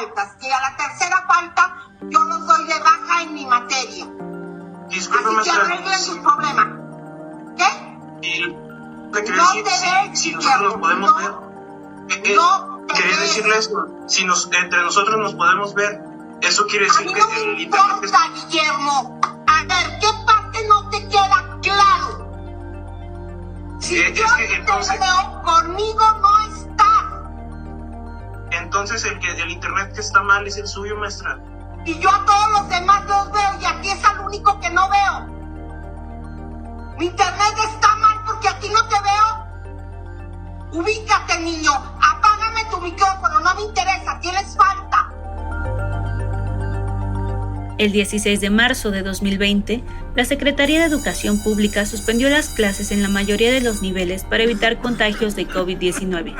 faltas, que a la tercera falta yo los doy de baja en mi materia. Disculpe, así maestra, que arreglen sus problemas. ¿Qué? Y no te ves, si nosotros nos podemos ver. No te ¿Quería ves. decirle eso? Si entre nosotros nos podemos ver, eso quiere decir a mí que no me el internet importa, Guillermo. A ver, ¿qué parte no te queda claro? Si es yo que entonces, te veo, conmigo no estás. Entonces el internet que está mal es el suyo, maestra. Y yo a todos los demás los veo y aquí es al único que no veo. Mi internet está mal porque aquí no te veo. Ubícate, niño. Apágame tu micrófono. No me interesa. Tienes falta. El 16 de marzo de 2020, la Secretaría de Educación Pública suspendió las clases en la mayoría de los niveles para evitar contagios de COVID-19.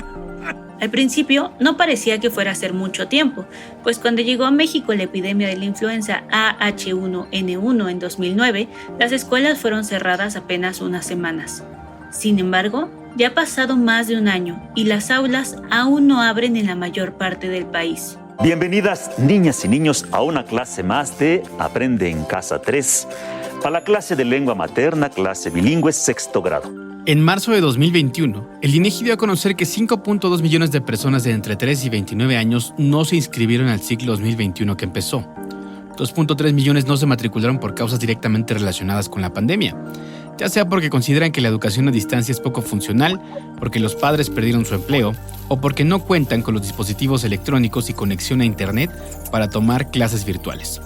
Al principio no parecía que fuera a ser mucho tiempo, pues cuando llegó a México la epidemia de la influenza AH1N1 en 2009, las escuelas fueron cerradas apenas unas semanas. Sin embargo, ya ha pasado más de un año y las aulas aún no abren en la mayor parte del país. Bienvenidas niñas y niños a una clase más de Aprende en Casa 3, para la clase de lengua materna, clase bilingüe, sexto grado. En marzo de 2021, el INEGI dio a conocer que 5.2 millones de personas de entre 3 y 29 años no se inscribieron al ciclo 2021 que empezó. 2.3 millones no se matricularon por causas directamente relacionadas con la pandemia, ya sea porque consideran que la educación a distancia es poco funcional, porque los padres perdieron su empleo o porque no cuentan con los dispositivos electrónicos y conexión a Internet para tomar clases virtuales.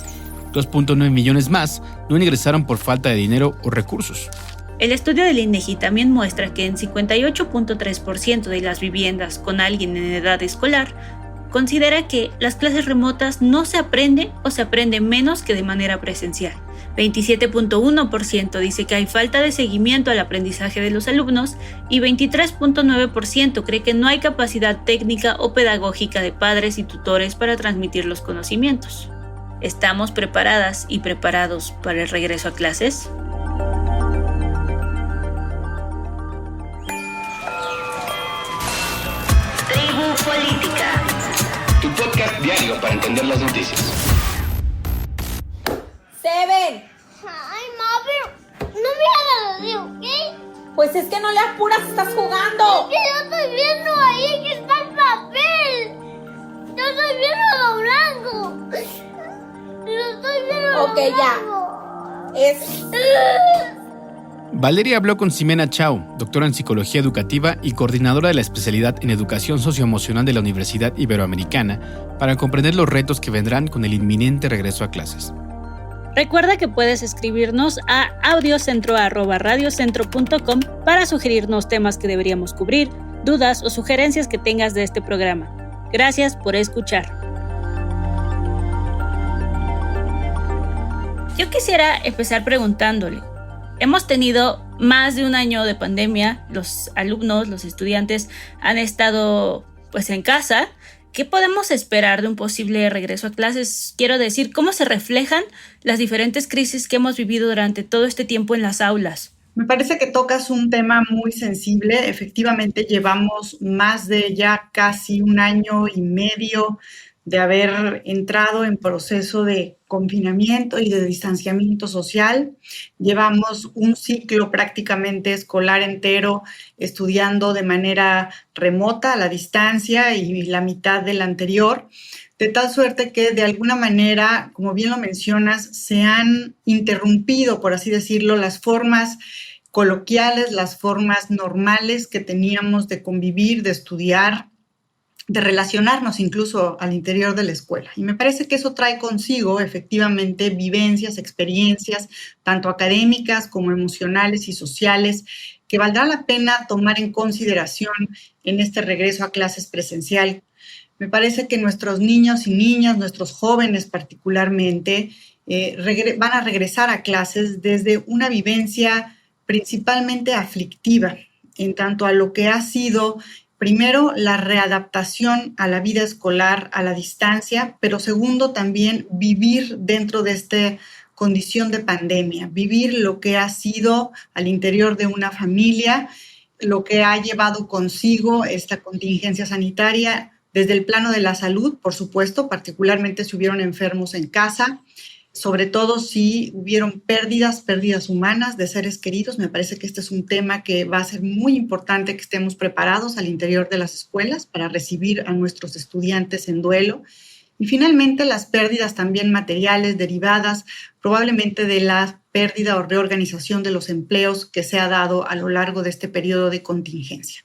2.9 millones más no ingresaron por falta de dinero o recursos. El estudio del INEGI también muestra que en 58.3% de las viviendas con alguien en edad escolar considera que las clases remotas no se aprenden o se aprende menos que de manera presencial. 27.1% dice que hay falta de seguimiento al aprendizaje de los alumnos y 23.9% cree que no hay capacidad técnica o pedagógica de padres y tutores para transmitir los conocimientos. ¿Estamos preparadas y preparados para el regreso a clases? Política. Tu podcast diario para entender las noticias. Seven. Ay, ma, pero no me hagas así, ¿ok? Pues es que no le apuras, estás jugando. Es que yo estoy viendo ahí que está el papel. Yo estoy viendo lo blanco. Yo estoy viendo Ok, lo blanco. ya. Valeria habló con Ximena Chao, doctora en Psicología Educativa y coordinadora de la especialidad en Educación Socioemocional de la Universidad Iberoamericana, para comprender los retos que vendrán con el inminente regreso a clases. Recuerda que puedes escribirnos a audiocentro@radiocentro.com para sugerirnos temas que deberíamos cubrir, dudas o sugerencias que tengas de este programa. Gracias por escuchar. Yo quisiera empezar preguntándole. Hemos tenido más de un año de pandemia, los alumnos, los estudiantes han estado en casa. ¿Qué podemos esperar de un posible regreso a clases? Quiero decir, ¿cómo se reflejan las diferentes crisis que hemos vivido durante todo este tiempo en las aulas? Me parece que tocas un tema muy sensible. Efectivamente, llevamos más de ya casi un año y medio de haber entrado en proceso de confinamiento y de distanciamiento social. Llevamos un ciclo prácticamente escolar entero estudiando de manera remota, a la distancia, y la mitad del anterior, de tal suerte que de alguna manera, como bien lo mencionas, se han interrumpido, por así decirlo, las formas coloquiales, las formas normales que teníamos de convivir, de estudiar, de relacionarnos incluso al interior de la escuela. Y me parece que eso trae consigo efectivamente vivencias, experiencias, tanto académicas como emocionales y sociales, que valdrá la pena tomar en consideración en este regreso a clases presencial. Me parece que nuestros niños y niñas, nuestros jóvenes particularmente, van a regresar a clases desde una vivencia principalmente aflictiva, en tanto a lo que ha sido primero, la readaptación a la vida escolar a la distancia, pero segundo, también vivir dentro de esta condición de pandemia, vivir lo que ha sido al interior de una familia, lo que ha llevado consigo esta contingencia sanitaria, Desde el plano de la salud, por supuesto, particularmente si hubieron enfermos en casa, sobre todo si hubieron pérdidas humanas de seres queridos. Me parece que este es un tema que va a ser muy importante que estemos preparados al interior de las escuelas para recibir a nuestros estudiantes en duelo. Y finalmente, las pérdidas también materiales derivadas probablemente de la pérdida o reorganización de los empleos que se ha dado a lo largo de este periodo de contingencia.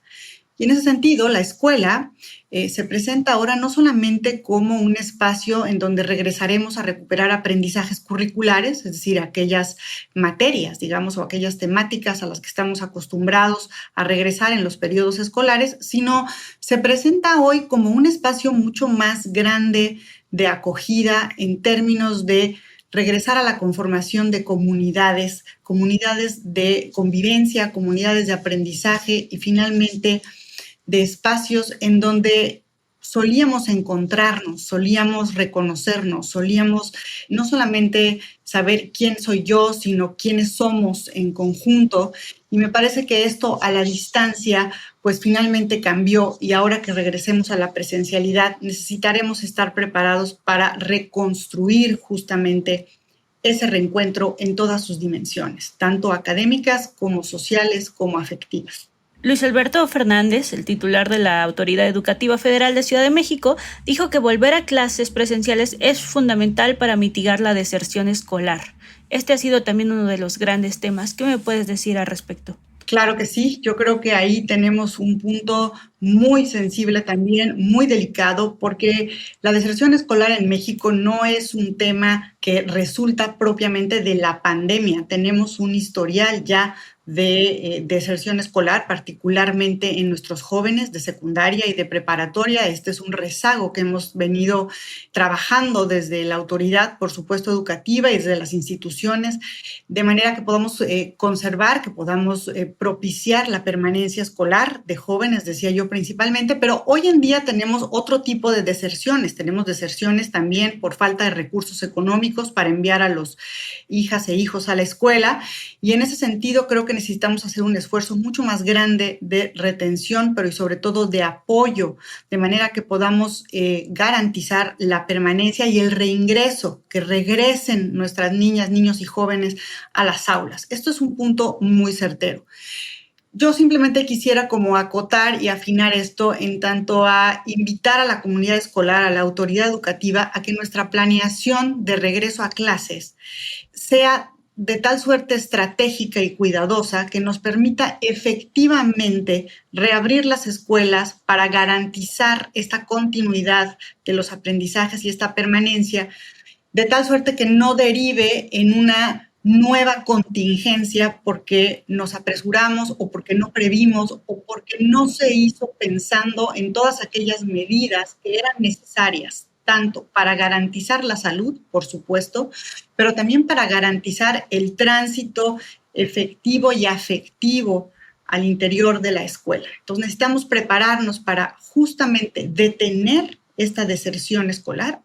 Y en ese sentido, la escuela se presenta ahora no solamente como un espacio en donde regresaremos a recuperar aprendizajes curriculares, es decir, aquellas materias, digamos, o aquellas temáticas a las que estamos acostumbrados a regresar en los periodos escolares, sino se presenta hoy como un espacio mucho más grande de acogida en términos de regresar a la conformación de comunidades de convivencia, comunidades de aprendizaje y finalmente de espacios en donde solíamos encontrarnos, solíamos reconocernos, solíamos no solamente saber quién soy yo, sino quiénes somos en conjunto. Y me parece que esto a la distancia, pues finalmente cambió y ahora que regresemos a la presencialidad, necesitaremos estar preparados para reconstruir justamente ese reencuentro en todas sus dimensiones, tanto académicas como sociales como afectivas. Luis Alberto Fernández, el titular de la Autoridad Educativa Federal de Ciudad de México, dijo que volver a clases presenciales es fundamental para mitigar la deserción escolar. Este ha sido también uno de los grandes temas. ¿Qué me puedes decir al respecto? Claro que sí, yo creo que ahí tenemos un punto muy sensible también, muy delicado, porque la deserción escolar en México no es un tema que resulta propiamente de la pandemia. Tenemos un historial ya de deserción escolar, particularmente en nuestros jóvenes de secundaria y de preparatoria. Este es un rezago que hemos venido trabajando desde la autoridad, por supuesto, educativa y desde las instituciones, de manera que podamos conservar, que podamos propiciar la permanencia escolar de jóvenes, decía yo principalmente, pero hoy en día tenemos otro tipo de deserciones. Tenemos deserciones también por falta de recursos económicos para enviar a los hijas e hijos a la escuela, y en ese sentido creo que necesitamos hacer un esfuerzo mucho más grande de retención, pero y sobre todo de apoyo, de manera que podamos garantizar la permanencia y el reingreso, que regresen nuestras niñas, niños y jóvenes a las aulas. Esto es un punto muy certero. Yo simplemente quisiera como acotar y afinar esto en tanto a invitar a la comunidad escolar, a la autoridad educativa, a que nuestra planeación de regreso a clases sea de tal suerte estratégica y cuidadosa que nos permita efectivamente reabrir las escuelas para garantizar esta continuidad de los aprendizajes y esta permanencia, de tal suerte que no derive en una nueva contingencia porque nos apresuramos o porque no previmos o porque no se hizo pensando en todas aquellas medidas que eran necesarias, tanto para garantizar la salud, por supuesto, pero también para garantizar el tránsito efectivo y afectivo al interior de la escuela. Entonces necesitamos prepararnos para justamente detener esta deserción escolar,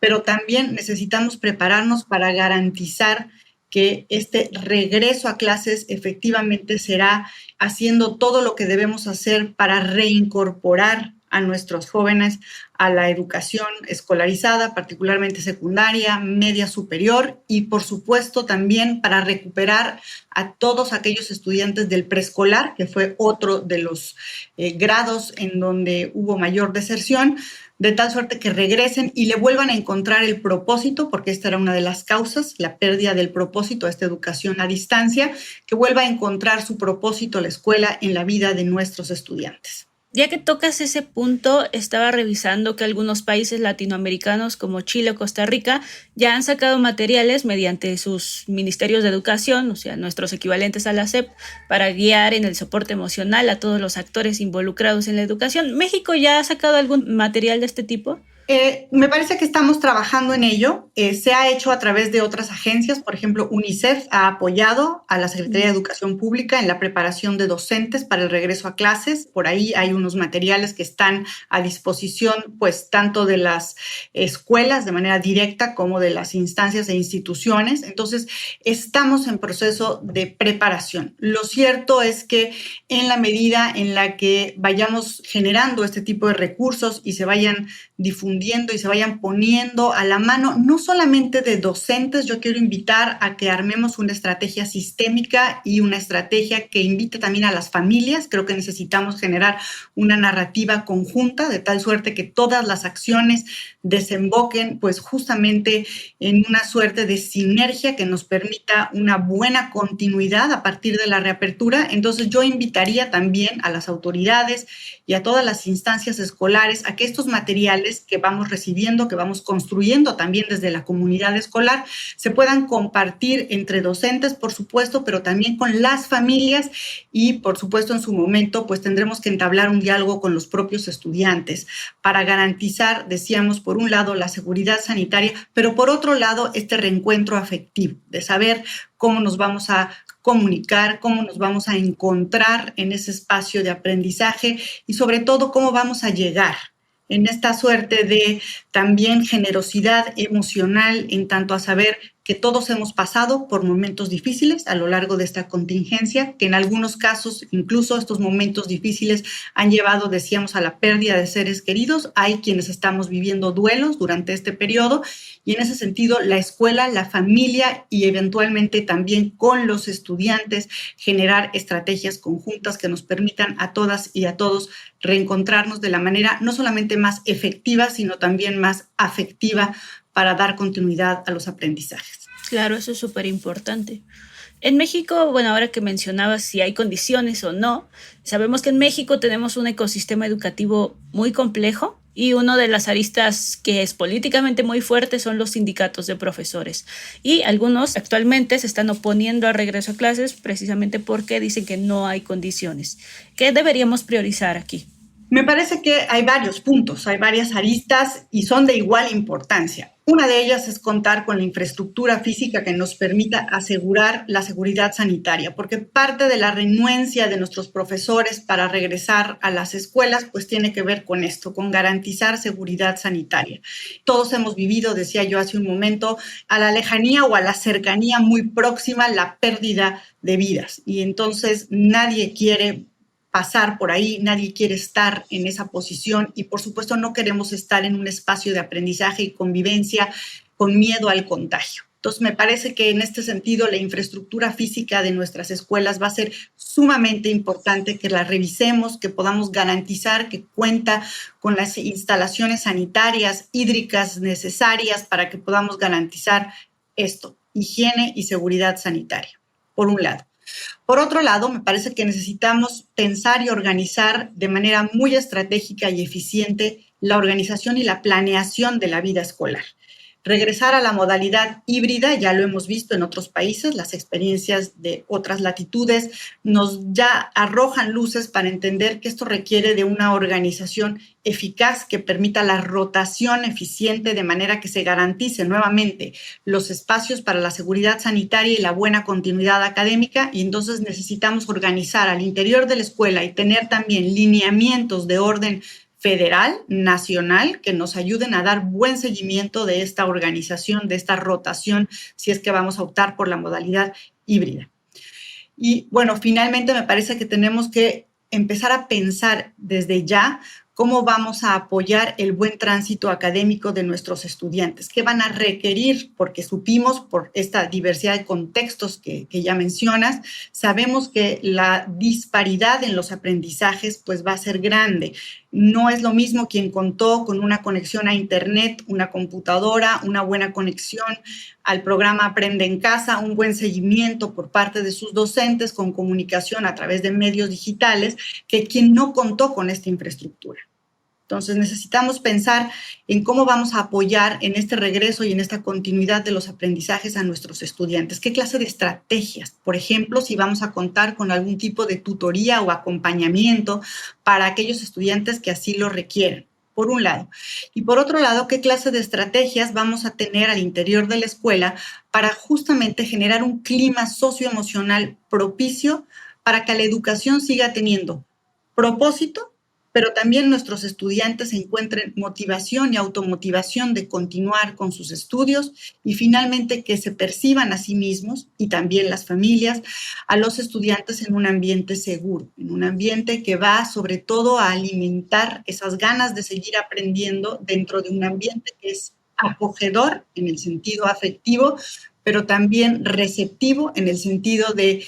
pero también necesitamos prepararnos para garantizar que este regreso a clases efectivamente será haciendo todo lo que debemos hacer para reincorporar a nuestros jóvenes a la educación escolarizada, particularmente secundaria, media superior y, por supuesto, también para recuperar a todos aquellos estudiantes del preescolar, que fue otro de los grados en donde hubo mayor deserción, de tal suerte que regresen y le vuelvan a encontrar el propósito, porque esta era una de las causas, la pérdida del propósito a esta educación a distancia, que vuelva a encontrar su propósito la escuela en la vida de nuestros estudiantes. Ya que tocas ese punto, estaba revisando que algunos países latinoamericanos como Chile o Costa Rica ya han sacado materiales mediante sus ministerios de educación, o sea, nuestros equivalentes a la SEP, para guiar en el soporte emocional a todos los actores involucrados en la educación. ¿México ya ha sacado algún material de este tipo? Me parece que estamos trabajando en ello. Se ha hecho a través de otras agencias. Por ejemplo, UNICEF ha apoyado a la Secretaría de Educación Pública en la preparación de docentes para el regreso a clases. Por ahí hay unos materiales que están a disposición, pues, tanto de las escuelas de manera directa como de las instancias e instituciones. Entonces, estamos en proceso de preparación. Lo cierto es que en la medida en la que vayamos generando este tipo de recursos y se vayan difundiendo y se vayan poniendo a la mano, no solamente de docentes, yo quiero invitar a que armemos una estrategia sistémica y una estrategia que invite también a las familias. Creo que necesitamos generar una narrativa conjunta de tal suerte que todas las acciones desemboquen pues justamente en una suerte de sinergia que nos permita una buena continuidad a partir de la reapertura. Entonces yo invitaría también a las autoridades y a todas las instancias escolares a que estos materiales que vamos recibiendo, que vamos construyendo también desde la comunidad escolar, se puedan compartir entre docentes, por supuesto, pero también con las familias y, por supuesto, en su momento, pues tendremos que entablar un diálogo con los propios estudiantes para garantizar, decíamos, por un lado, la seguridad sanitaria, pero por otro lado, este reencuentro afectivo, de saber cómo nos vamos a comunicar, cómo nos vamos a encontrar en ese espacio de aprendizaje y, sobre todo, cómo vamos a llegar en esta suerte de también generosidad emocional en tanto a saber que todos hemos pasado por momentos difíciles a lo largo de esta contingencia, que en algunos casos incluso estos momentos difíciles han llevado, decíamos, a la pérdida de seres queridos. Hay quienes estamos viviendo duelos durante este periodo y en ese sentido la escuela, la familia y eventualmente también con los estudiantes generar estrategias conjuntas que nos permitan a todas y a todos reencontrarnos de la manera no solamente más efectiva, sino también más afectiva para dar continuidad a los aprendizajes. Claro, eso es súper importante. En México, bueno, ahora que mencionabas si hay condiciones o no, sabemos que en México tenemos un ecosistema educativo muy complejo y una de las aristas que es políticamente muy fuerte son los sindicatos de profesores. Y algunos actualmente se están oponiendo al regreso a clases precisamente porque dicen que no hay condiciones. ¿Qué deberíamos priorizar aquí? Me parece que hay varios puntos, hay varias aristas y son de igual importancia. Una de ellas es contar con la infraestructura física que nos permita asegurar la seguridad sanitaria, porque parte de la renuencia de nuestros profesores para regresar a las escuelas, pues tiene que ver con esto, con garantizar seguridad sanitaria. Todos hemos vivido, decía yo hace un momento, a la lejanía o a la cercanía muy próxima la pérdida de vidas. Y entonces nadie quiere pasar por ahí, nadie quiere estar en esa posición y por supuesto no queremos estar en un espacio de aprendizaje y convivencia con miedo al contagio. Entonces me parece que en este sentido la infraestructura física de nuestras escuelas va a ser sumamente importante que la revisemos, que podamos garantizar que cuenta con las instalaciones sanitarias, hídricas necesarias para que podamos garantizar esto, higiene y seguridad sanitaria, por un lado. Por otro lado, me parece que necesitamos pensar y organizar de manera muy estratégica y eficiente la organización y la planeación de la vida escolar. Regresar a la modalidad híbrida, ya lo hemos visto en otros países, las experiencias de otras latitudes nos ya arrojan luces para entender que esto requiere de una organización eficaz que permita la rotación eficiente de manera que se garantice nuevamente los espacios para la seguridad sanitaria y la buena continuidad académica y entonces necesitamos organizar al interior de la escuela y tener también lineamientos de orden federal, nacional, que nos ayuden a dar buen seguimiento de esta organización, de esta rotación, si es que vamos a optar por la modalidad híbrida. Y bueno, finalmente me parece que tenemos que empezar a pensar desde ya cómo vamos a apoyar el buen tránsito académico de nuestros estudiantes, qué van a requerir, porque supimos por esta diversidad de contextos que ya mencionas, sabemos que la disparidad en los aprendizajes pues va a ser grande. No es lo mismo quien contó con una conexión a internet, una computadora, una buena conexión al programa Aprende en Casa, un buen seguimiento por parte de sus docentes con comunicación a través de medios digitales, que quien no contó con esta infraestructura. Entonces necesitamos pensar en cómo vamos a apoyar en este regreso y en esta continuidad de los aprendizajes a nuestros estudiantes. ¿Qué clase de estrategias? Por ejemplo, si vamos a contar con algún tipo de tutoría o acompañamiento para aquellos estudiantes que así lo requieren. por un lado. Y por otro lado, ¿qué clase de estrategias vamos a tener al interior de la escuela para justamente generar un clima socioemocional propicio para que la educación siga teniendo propósito, pero también nuestros estudiantes encuentren motivación y automotivación de continuar con sus estudios y finalmente que se perciban a sí mismos y también las familias, a los estudiantes en un ambiente seguro, en un ambiente que va sobre todo a alimentar esas ganas de seguir aprendiendo dentro de un ambiente que es acogedor en el sentido afectivo, pero también receptivo en el sentido de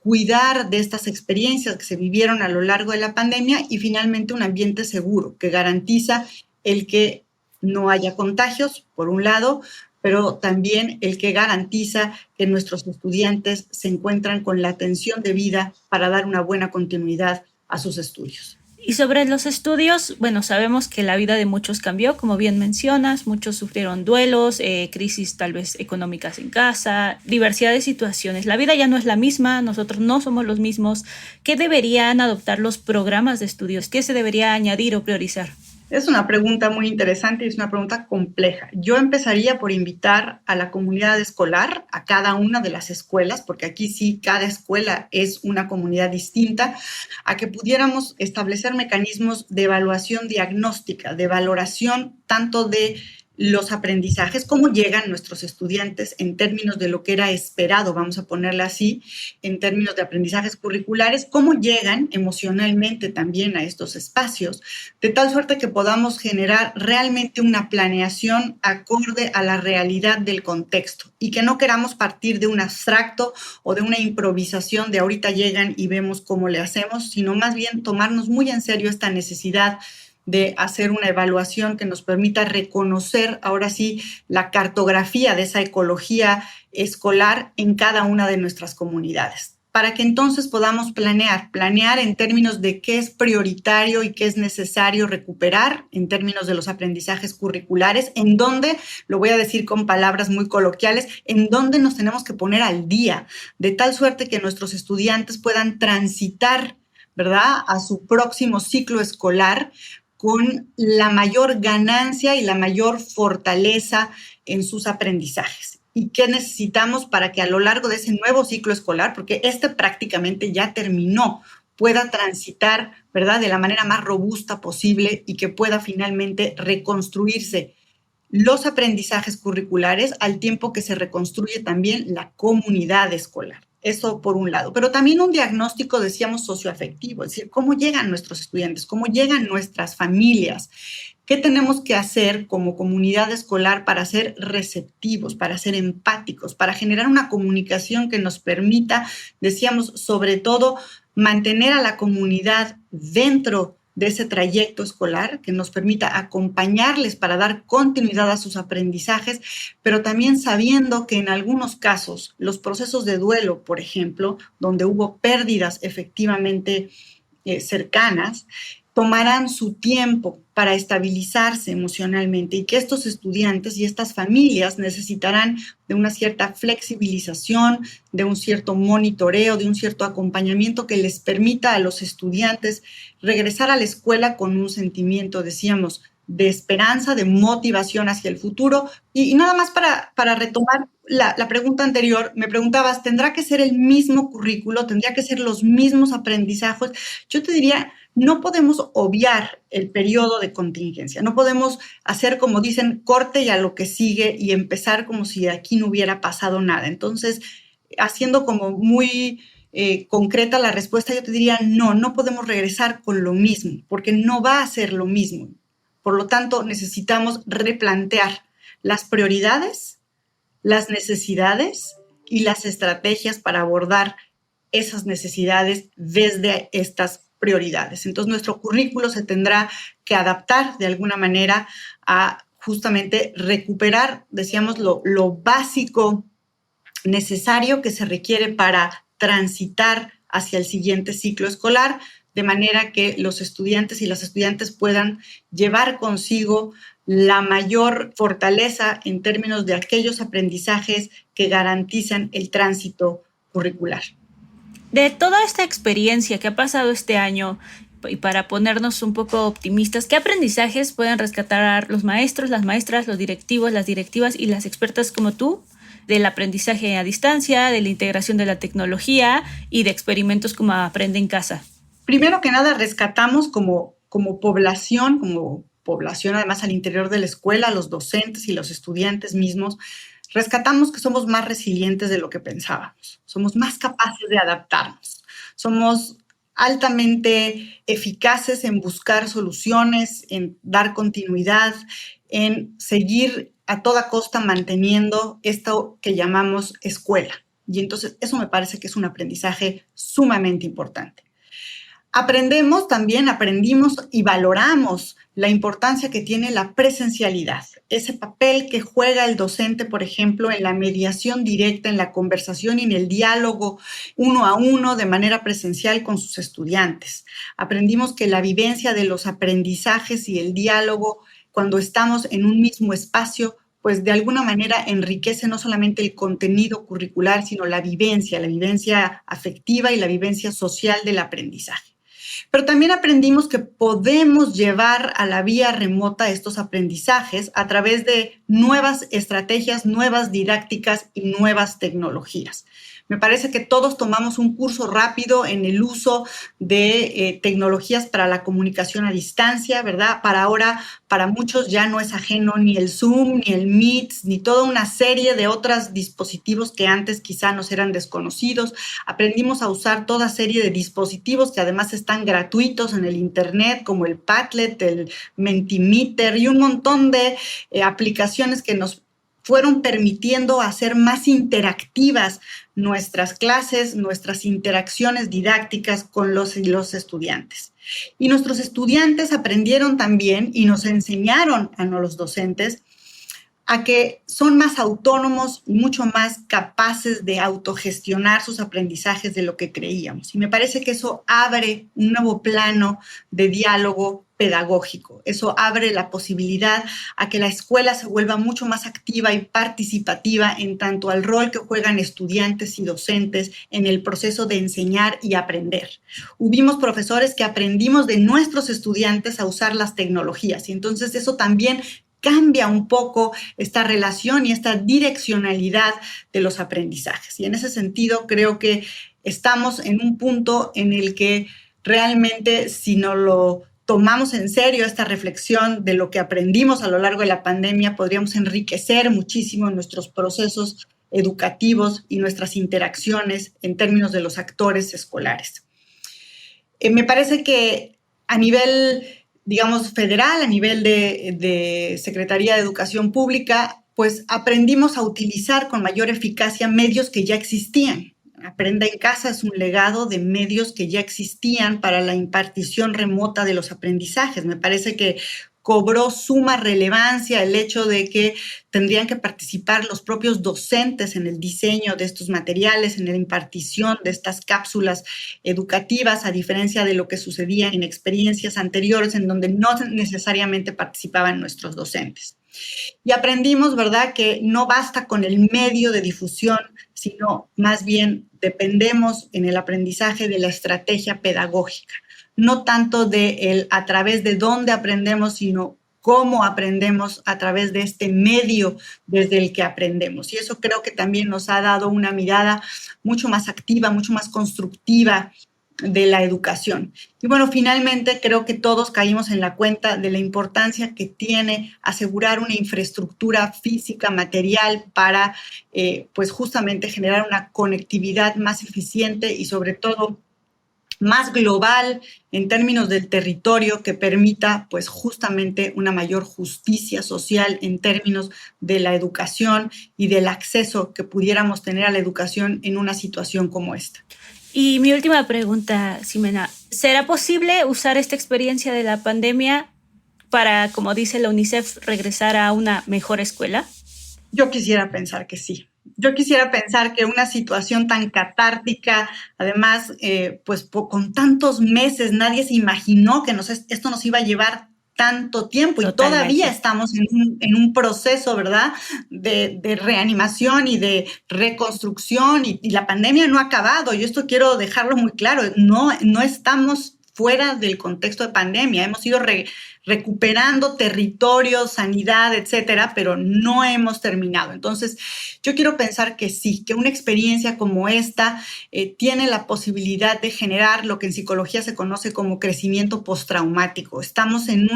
cuidar de estas experiencias que se vivieron a lo largo de la pandemia y finalmente un ambiente seguro que garantiza el que no haya contagios, por un lado, pero también el que garantiza que nuestros estudiantes se encuentran con la atención debida para dar una buena continuidad a sus estudios. Y sobre los estudios, bueno, sabemos que la vida de muchos cambió, como bien mencionas, muchos sufrieron duelos, crisis tal vez económicas en casa, diversidad de situaciones. La vida ya no es la misma, nosotros no somos los mismos. ¿Qué deberían adoptar los programas de estudios? ¿Qué se debería añadir o priorizar? Es una pregunta muy interesante y es una pregunta compleja. Yo empezaría por invitar a la comunidad escolar, a cada una de las escuelas, porque aquí sí, cada escuela es una comunidad distinta, a que pudiéramos establecer mecanismos de evaluación diagnóstica, de valoración tanto de los aprendizajes, cómo llegan nuestros estudiantes en términos de lo que era esperado, vamos a ponerla así, en términos de aprendizajes curriculares, cómo llegan emocionalmente también a estos espacios, de tal suerte que podamos generar realmente una planeación acorde a la realidad del contexto y que no queramos partir de un abstracto o de una improvisación de ahorita llegan y vemos cómo le hacemos, sino más bien tomarnos muy en serio esta necesidad de hacer una evaluación que nos permita reconocer ahora sí la cartografía de esa ecología escolar en cada una de nuestras comunidades, para que entonces podamos planear en términos de qué es prioritario y qué es necesario recuperar en términos de los aprendizajes curriculares, en dónde, lo voy a decir con palabras muy coloquiales, en dónde nos tenemos que poner al día, de tal suerte que nuestros estudiantes puedan transitar, ¿verdad?, a su próximo ciclo escolar con la mayor ganancia y la mayor fortaleza en sus aprendizajes. ¿Y qué necesitamos para que a lo largo de ese nuevo ciclo escolar, porque este prácticamente ya terminó, pueda transitar, ¿verdad?, de la manera más robusta posible y que pueda finalmente reconstruirse los aprendizajes curriculares al tiempo que se reconstruye también la comunidad escolar? Eso por un lado, pero también un diagnóstico, decíamos, socioafectivo, es decir, cómo llegan nuestros estudiantes, cómo llegan nuestras familias, qué tenemos que hacer como comunidad escolar para ser receptivos, para ser empáticos, para generar una comunicación que nos permita, decíamos, sobre todo, mantener a la comunidad dentro de ese trayecto escolar, que nos permita acompañarles para dar continuidad a sus aprendizajes, pero también sabiendo que en algunos casos los procesos de duelo, por ejemplo, donde hubo pérdidas efectivamente cercanas, tomarán su tiempo para estabilizarse emocionalmente y que estos estudiantes y estas familias necesitarán de una cierta flexibilización, de un cierto monitoreo, de un cierto acompañamiento que les permita a los estudiantes regresar a la escuela con un sentimiento, decíamos, de esperanza, de motivación hacia el futuro. Y nada más para retomar la pregunta anterior, me preguntabas, ¿tendrá que ser el mismo currículo? ¿Tendría que ser los mismos aprendizajes? Yo te diría, no podemos obviar el periodo de contingencia, no podemos hacer, como dicen, corte y a lo que sigue y empezar como si aquí no hubiera pasado nada. Entonces, haciendo como muy concreta la respuesta, yo te diría, no podemos regresar con lo mismo, porque no va a ser lo mismo. Por lo tanto, necesitamos replantear las prioridades, las necesidades y las estrategias para abordar esas necesidades desde estas prioridades. Entonces, nuestro currículo se tendrá que adaptar de alguna manera a justamente recuperar, decíamos, lo básico necesario que se requiere para transitar hacia el siguiente ciclo escolar, de manera que los estudiantes y las estudiantes puedan llevar consigo la mayor fortaleza en términos de aquellos aprendizajes que garantizan el tránsito curricular. De toda esta experiencia que ha pasado este año, y para ponernos un poco optimistas, ¿qué aprendizajes pueden rescatar los maestros, las maestras, los directivos, las directivas y las expertas como tú del aprendizaje a distancia, de la integración de la tecnología y de experimentos como Aprende en Casa? Primero que nada, rescatamos como población además al interior de la escuela, los docentes y los estudiantes mismos, rescatamos que somos más resilientes de lo que pensábamos, somos más capaces de adaptarnos, somos altamente eficaces en buscar soluciones, en dar continuidad, en seguir a toda costa manteniendo esto que llamamos escuela. Y entonces eso me parece que es un aprendizaje sumamente importante. Aprendimos y valoramos la importancia que tiene la presencialidad, ese papel que juega el docente, por ejemplo, en la mediación directa, en la conversación y en el diálogo uno a uno de manera presencial con sus estudiantes. Aprendimos que la vivencia de los aprendizajes y el diálogo, cuando estamos en un mismo espacio, pues de alguna manera enriquece no solamente el contenido curricular, sino la vivencia afectiva y la vivencia social del aprendizaje. Pero también aprendimos que podemos llevar a la vía remota estos aprendizajes a través de nuevas estrategias, nuevas didácticas y nuevas tecnologías. Me parece que todos tomamos un curso rápido en el uso de tecnologías para la comunicación a distancia, ¿verdad? Para muchos ya no es ajeno ni el Zoom, ni el Meet, ni toda una serie de otros dispositivos que antes quizá nos eran desconocidos. Aprendimos a usar toda serie de dispositivos que además están gratuitos en el Internet, como el Padlet, el Mentimeter y un montón de aplicaciones que nos fueron permitiendo hacer más interactivas nuestras clases, nuestras interacciones didácticas con los estudiantes. Y nuestros estudiantes aprendieron también y nos enseñaron a los docentes a que son más autónomos y mucho más capaces de autogestionar sus aprendizajes de lo que creíamos. Y me parece que eso abre un nuevo plano de diálogo pedagógico. Eso abre la posibilidad a que la escuela se vuelva mucho más activa y participativa en tanto al rol que juegan estudiantes y docentes en el proceso de enseñar y aprender. Hubimos profesores que aprendimos de nuestros estudiantes a usar las tecnologías y entonces eso también cambia un poco esta relación y esta direccionalidad de los aprendizajes. Y en ese sentido creo que estamos en un punto en el que realmente si no lo tomamos en serio esta reflexión de lo que aprendimos a lo largo de la pandemia, podríamos enriquecer muchísimo nuestros procesos educativos y nuestras interacciones en términos de los actores escolares. Me parece que a nivel, digamos, federal, a nivel de Secretaría de Educación Pública, pues aprendimos a utilizar con mayor eficacia medios que ya existían. Aprende en Casa es un legado de medios que ya existían para la impartición remota de los aprendizajes. Me parece que cobró suma relevancia el hecho de que tendrían que participar los propios docentes en el diseño de estos materiales, en la impartición de estas cápsulas educativas, a diferencia de lo que sucedía en experiencias anteriores en donde no necesariamente participaban nuestros docentes. Y aprendimos, ¿verdad?, que no basta con el medio de difusión, sino más bien dependemos en el aprendizaje de la estrategia pedagógica. No tanto de el a través de dónde aprendemos, sino cómo aprendemos a través de este medio desde el que aprendemos. Y eso creo que también nos ha dado una mirada mucho más activa, mucho más constructiva de la educación. Y bueno, finalmente creo que todos caímos en la cuenta de la importancia que tiene asegurar una infraestructura física, material para pues justamente generar una conectividad más eficiente y sobre todo más global en términos del territorio que permita pues justamente una mayor justicia social en términos de la educación y del acceso que pudiéramos tener a la educación en una situación como esta. Y mi última pregunta, Ximena, ¿será posible usar esta experiencia de la pandemia para, como dice la UNICEF, regresar a una mejor escuela? Yo quisiera pensar que sí. Yo quisiera pensar que una situación tan catártica, además, pues con tantos meses, nadie se imaginó que esto nos iba a llevar tanto tiempo. Totalmente. Y todavía estamos en un proceso, ¿verdad?, de reanimación y de reconstrucción y la pandemia no ha acabado. Yo esto quiero dejarlo muy claro, no estamos fuera del contexto de pandemia. Hemos ido recuperando territorios, sanidad, etcétera, pero no hemos terminado. Entonces, yo quiero pensar que sí, que una experiencia como esta tiene la posibilidad de generar lo que en psicología se conoce como crecimiento postraumático. Estamos en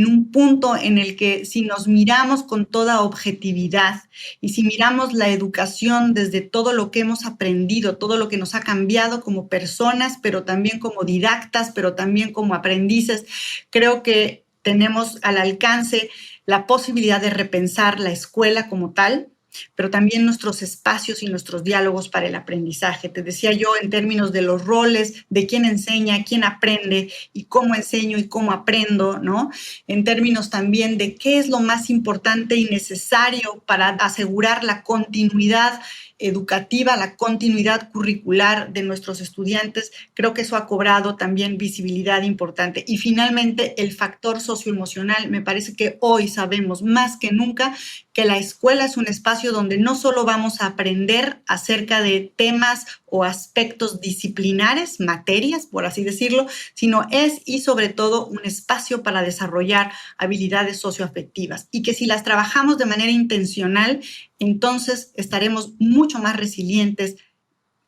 un punto en el que si nos miramos con toda objetividad y si miramos la educación desde todo lo que hemos aprendido, todo lo que nos ha cambiado como personas, pero también como didactas, pero también como aprendices, creo que tenemos al alcance la posibilidad de repensar la escuela como tal, pero también nuestros espacios y nuestros diálogos para el aprendizaje. Te decía yo en términos de los roles, de quién enseña, quién aprende y cómo enseño y cómo aprendo, ¿no? En términos también de qué es lo más importante y necesario para asegurar la continuidad educativa, la continuidad curricular de nuestros estudiantes. Creo que eso ha cobrado también visibilidad importante. Y finalmente, el factor socioemocional. Me parece que hoy sabemos más que nunca que la escuela es un espacio donde no solo vamos a aprender acerca de temas o aspectos disciplinares, materias, por así decirlo, sino es y sobre todo un espacio para desarrollar habilidades socioafectivas y que si las trabajamos de manera intencional, entonces estaremos mucho más resilientes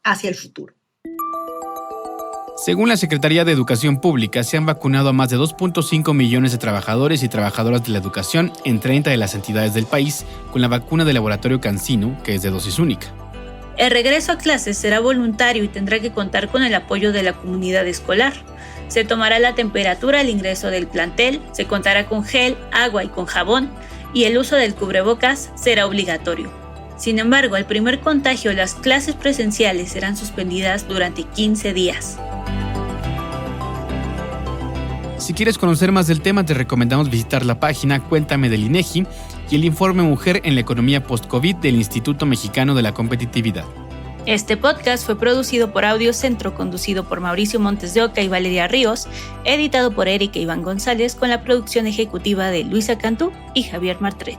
hacia el futuro. Según la Secretaría de Educación Pública, se han vacunado a más de 2.5 millones de trabajadores y trabajadoras de la educación en 30 de las entidades del país con la vacuna del laboratorio CanSino, que es de dosis única. El regreso a clases será voluntario y tendrá que contar con el apoyo de la comunidad escolar. Se tomará la temperatura al ingreso del plantel, se contará con gel, agua y con jabón, y el uso del cubrebocas será obligatorio. Sin embargo, al primer contagio, las clases presenciales serán suspendidas durante 15 días. Si quieres conocer más del tema, te recomendamos visitar la página Cuéntame del INEGI y el informe Mujer en la Economía Post-COVID del Instituto Mexicano de la Competitividad. Este podcast fue producido por Audio Centro, conducido por Mauricio Montes de Oca y Valeria Ríos, editado por Erika Iván González, con la producción ejecutiva de Luisa Cantú y Javier Martret.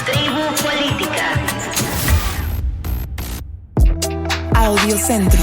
Tribu Política. Audio Centro.